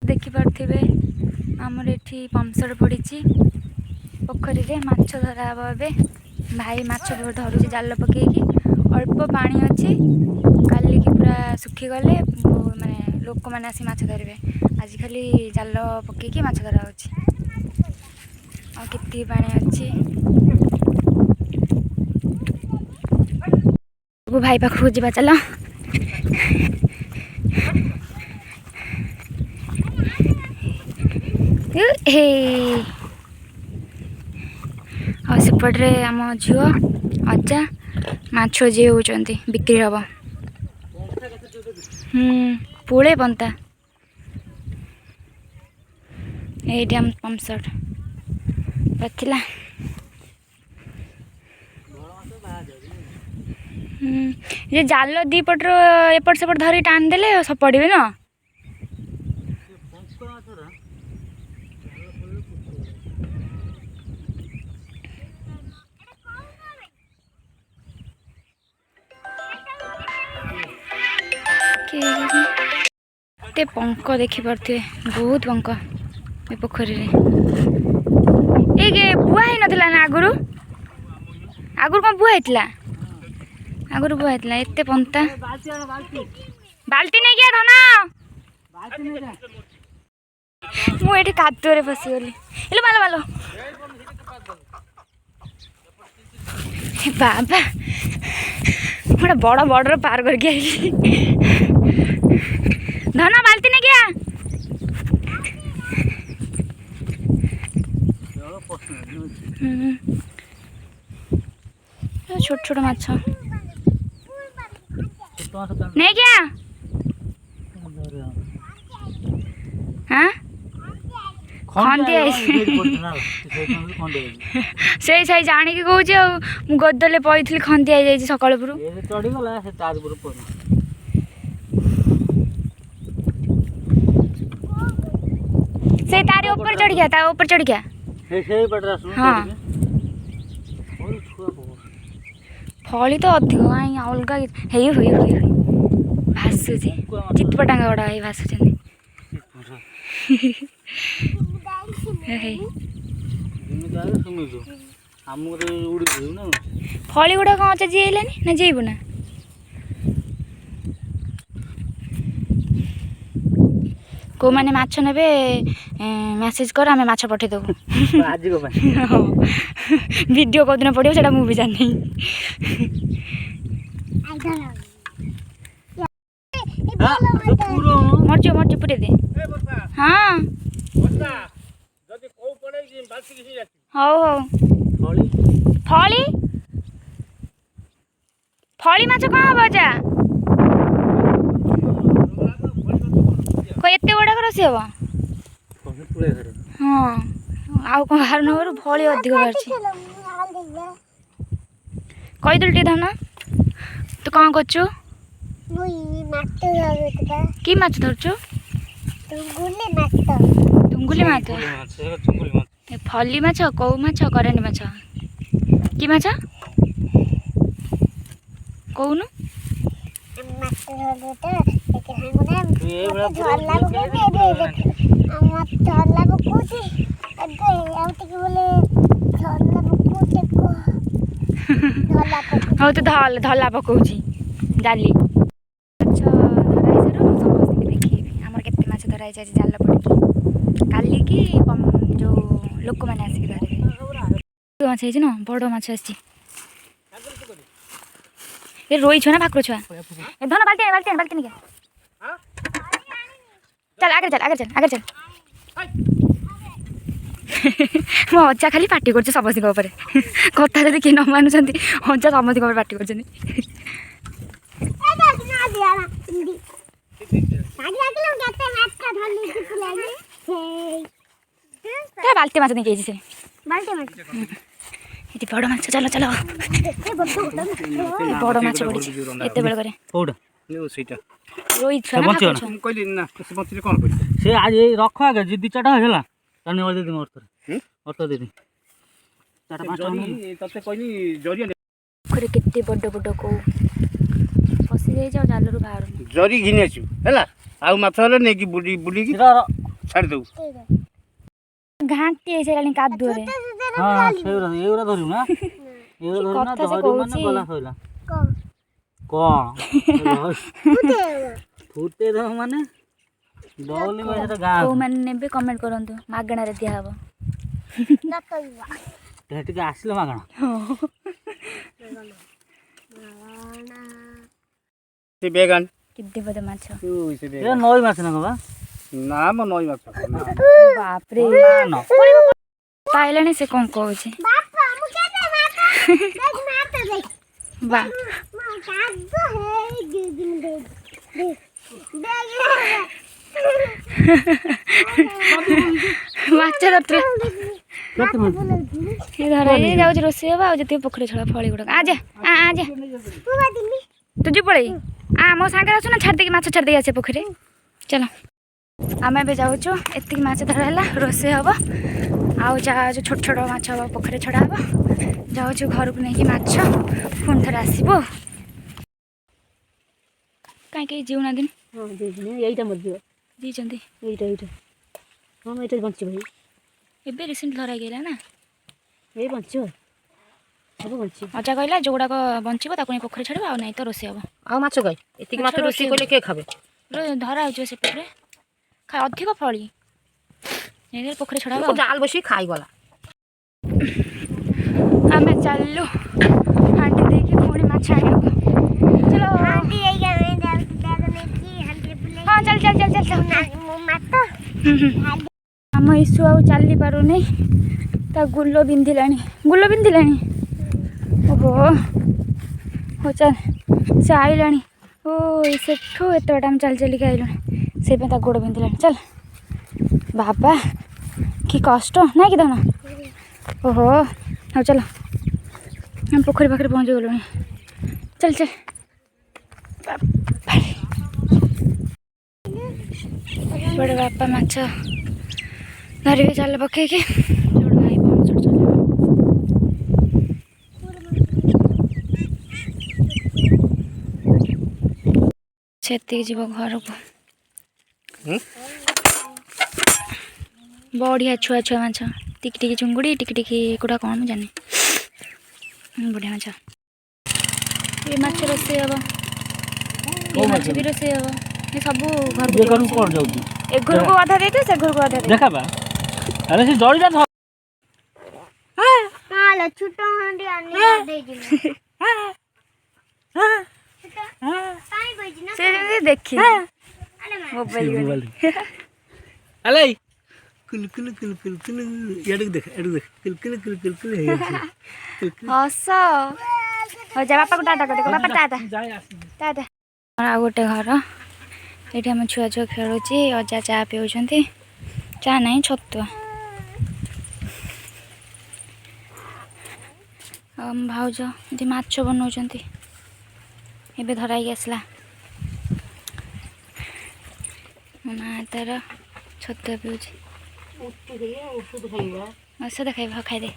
देखिपे आमर ये पंपसर पड़ी पोखरी रे माछ धरा हम ए भाई माछ धरुचे जाल पकईकि अल्प पानी अच्छी काली की पूरा सुखी गले माने लोक मैंने आसी माछ धरवे आज खाली जाल पकईकि माछ धरा होती पानी अच्छी भाई पाखक जा चल सेपटे आम झील अजा माछ जी होती बिक्री हम पुले पंता ये आम पंपसर रखला ये जाल दीपटर एपट सेपट धरी टाण देले सब पड़े ना ते पंख देखी पारे बहुत पंख ए पोखरी ये बुआ ही नाला ना आगुरी आगुरी कौन बुआ होता आगुरी बुआ होता एत पंता बाल्टी नहीं क्या धन मुझे कादुरे फसीगली इलो मालो मालो बाबा गोटे बड़ बॉर्डर पार करके आई धन बाल्टी नहीं क्या छोट छोट माछ नहीं क्या हाँ खंदी से जाणी कि कौन गदले पड़ी खंदी आई जाइए सकाल से तारी ऊपर चढ़ गया ता ऊपर चढ़ गया हाँ फली तो अधिक अलग भासुची चितपटांगा गड़ा भासुच फली गुड़ा कौन अच्छा जीलानी ना जीबू ना को मैंने माछ नेबे मेसेज कर आम माछ पठेदेबू वीडियो कौन पड़ो से मुझे जानी मरचो मरचो पुटे दे हाँ हौ हौ फली फली माछ कौन हम जा कोई एत बड़ा रसी हम हाँ आउ कौन बाहर न फली अधिक बाहर कहीदेलु टे धन तू कौन कर कि माछ धरचु तुंगुली माछ फली माछ कौ माछ करानी माछ कि माछ कौन हाँ तो धला पकाउची जाली अच्छा धराई समस्त देखी आमर केते माछ धराई जाल पड़ी काली की जो लोक मैंने आसिक धरे माछ ना बड़ माछ आसी ये रोई छुआ ना भाकुर छुआ धन बाल्टी बाल्टी बाल्टी नहीं चल आगे चल आगे चल आगे चल मो अजा खाली पार्टी कर समस्त कथा जब किए न मानुंट अजा समस्त पार्टी कर बाल्टी माछ नहीं से बड़ माछ चलो चलो बड़ माछ पड़ी एत बेल रोई से आज रख आगे जी दी चाटा है अर्थ दे केते बड़ बड़ को फसी जाई जाल बाहर जरी घिनी आसु है आ माछ नहीं बुली ଛାଡ଼ି ଦେବୁ। ଘାଣ୍ଟି ହେଇସାରିଲାଣି କାଦୁଅରେ। ହଁ ସେଗୁରା ଏଗୁରା ଧରିବୁ ନା ଏଗୁରା ଧରିବୁ ନା କଥା ସେ ଧରିବୁ ମାନେ କହୁଛି। ଗଲା ସଇଲା। କଣ ଫୁଟେଇ ଦେବ ମାନେ ଡବଲି ପଇସାଟା ଗାଁ କୋଉମାନେ ନେବେ କମେଣ୍ଟ କରନ୍ତୁ, ମାଗଣାରେ ଦିଆହବ। ଟିକେ ଆସିଲେ ମାଗଣା। ସେ ବେଗ ଆଣି କେତେ ବଡ଼ ମାଛ। ସେ ବେଗ ଏ ନଈ ମାଛ ନା କଣ ବା? ନା ମ ନଈ ମାଛ ବାପରେ ନା ପାଇଲାଣି ସେ କଣ କହୁଛି। ବା ମାଛ ଧରିଥିଲା। କେତେ ମାଛ? ଏ ଧରା ହେଇ ଯାଉଛି ରୋଷେଇ ହବ। ଆଉ ଯେତିକି ପୋଖରୀ ଛଡ଼ା ଫଳି ଗୁଡ଼ାକ ଆଜେ ଆଜେ ତୁ ଯିବୁ ପଳେଇ ମୋ ସାଙ୍ଗରେ ଆସୁ ନା ଛାଡ଼ି ଦେଇକି ମାଛ ଛାଡ଼ି ଦେଇକି ଆସିବେ ପୋଖରୀ। ଚାଲ ଆମେ ଏବେ ଯାଉଛୁ। ଏତିକି ମାଛ ଧରା ହେଲା, ରୋଷେଇ ହବ। ଆଉ ଯାହା ଯୋଉ ଛୋଟ ଛୋଟ ମାଛ ହବ ପୋଖରୀ ଛଡ଼ା ହବ। ଯାଉଛୁ ଘରକୁ ନେଇକି ମାଛ, ପୁଣି ଥରେ ଆସିବୁ। କାହିଁକି ଜିଉନାହାନ୍ତି? ହଁ ଦେଇଦିନି ଏଇଟା ମରିଯିବ ଦେଇଛନ୍ତି ଏଇଟା ହଁ ଏଇଟା ବଞ୍ଚିବ ଏବେ ରିସେଣ୍ଟ ଧରା ହେଇଗଲା ନା। ଏଇ ବଞ୍ଚିବ ସବୁ ବଞ୍ଚିବ। ଅଜା କହିଲା ଯୋଉଗୁଡ଼ାକ ବଞ୍ଚିବ ତାକୁ ନେଇ ପୋଖରୀ ଛାଡ଼ିବ, ଆଉ ନାଇଁ ତ ରୋଷେଇ ହବ। ଆଉ ମାଛ କାଇଁ ଏତିକି ମାଛ ମାଛ ରୋଷେଇ ରୋଷେଇ କଲେ କିଏ ଖାବେ? ଧରା ହେଇଯିବ ସେପଟରେ ଅଧିକ ଫଳି ନେଇ ପୋଖରୀ ଛଡ଼ା ହବ। ଜାଲ ବସିକି ଖାଇଗଲା। ଆମେ ଚାଲିଲୁ ହାଣ୍ଡି ଦେଇକି ପୁଣି ମାଛ ଆଣିବାକୁ। ଚलो ହଁ ଚାଲ ଚାଲ ଚାଲ ଚାଲ ଆମ ଇସୁ ଆଉ ଚାଲି ପାରୁନି, ତା ଗୁଲ ବିନ୍ଧିଲାଣି। ଓହୋ ହଉ ଚାଲ ସେ ଆଇଲାଣି। ଓ ସେଠୁ ଏତେ ବାଟ ଆମେ ଚାଲି ଚାଲିକି ଆଇଲୁଣି, ସେଇପାଇଁ ତା ଗୋଡ଼ ବିନ୍ଧିଲାଣି। ଚାଲ ବାବା କି କଷ୍ଟ ନାଇଁ କି ଧନ? ଓହୋ ହଉ ଚାଲ ଆମେ ପୋଖରୀ ପାଖରେ ପହଞ୍ଚି ଗଲୁଣି। ଚାଲ ଚାଲ ବଡ଼ ବାପା ମାଛ ଧରିବେ ଜାଲ ପକେଇକି। ବଡ଼ ଭାଇ ପହଞ୍ଚ ସେତିକି ଯିବ ଘରକୁ। ବଢ଼ିଆ ଛୁଆ ଛୁଆ ମାଛ, ଟିକି ଟିକି ଚୁଙ୍ଗୁଡ଼ି, ଟିକି ଟିକି ଏଗୁଡ଼ା କ'ଣ ମୁଁ ଜାଣିନି। ବଢ଼ିଆ ମାଛ। ଏ ମାଛ ରୋଷେଇ ହବ, ଏ ମାଛ ବି ରୋଷେଇ ହବ। ଏ ସବୁ ଘରକୁ କଣ ଯାଉଛି? ଏ ଘରକୁ ଅଧା ଦେଇଥିବ, ସେ ଘରକୁ ଅଧା ଦେଇଥିବ। ଦେଖା ବା ଆରେ ସେ ଜଳିଟା ଛୋଟ ହାଣ୍ଡି ଆଣି ସେ ଯେମିତି ଦେଖି ମୋବାଇଲ ଆଲେ କୁଲକୁଲ କୁଲକୁଲ କୁଲ ଏଡକୁ ଦେଖ କୁଲକୁଲ କୁଲକୁଲ କୁଲ ହେଇଯାଉଛି। ହସ ହଉ ଯା ବାପାକୁ ଟାଟା କରିଦେ, ବାପା ଟାଟା ଟାଟା। ଆଉ ଗୋଟେ ଘର, ଏଇଠି ଆମ ଛୁଆ ଖେଳୁଛି। ଅଜା ଚା ପିଉଛନ୍ତି, ଚା ନାହିଁ ଛତୁଆ। ଆଉ ଆମ ଭାଉଜ ଏଠି ମାଛ ବନାଉଛନ୍ତି, ଏବେ ଧରା ହେଇକି ଆସିଲା। ମୋ ମା ତାର ଛତୁଆ ପିଉଛି। ଔଷଧ ଖାଇବ, ଖାଇଦେ।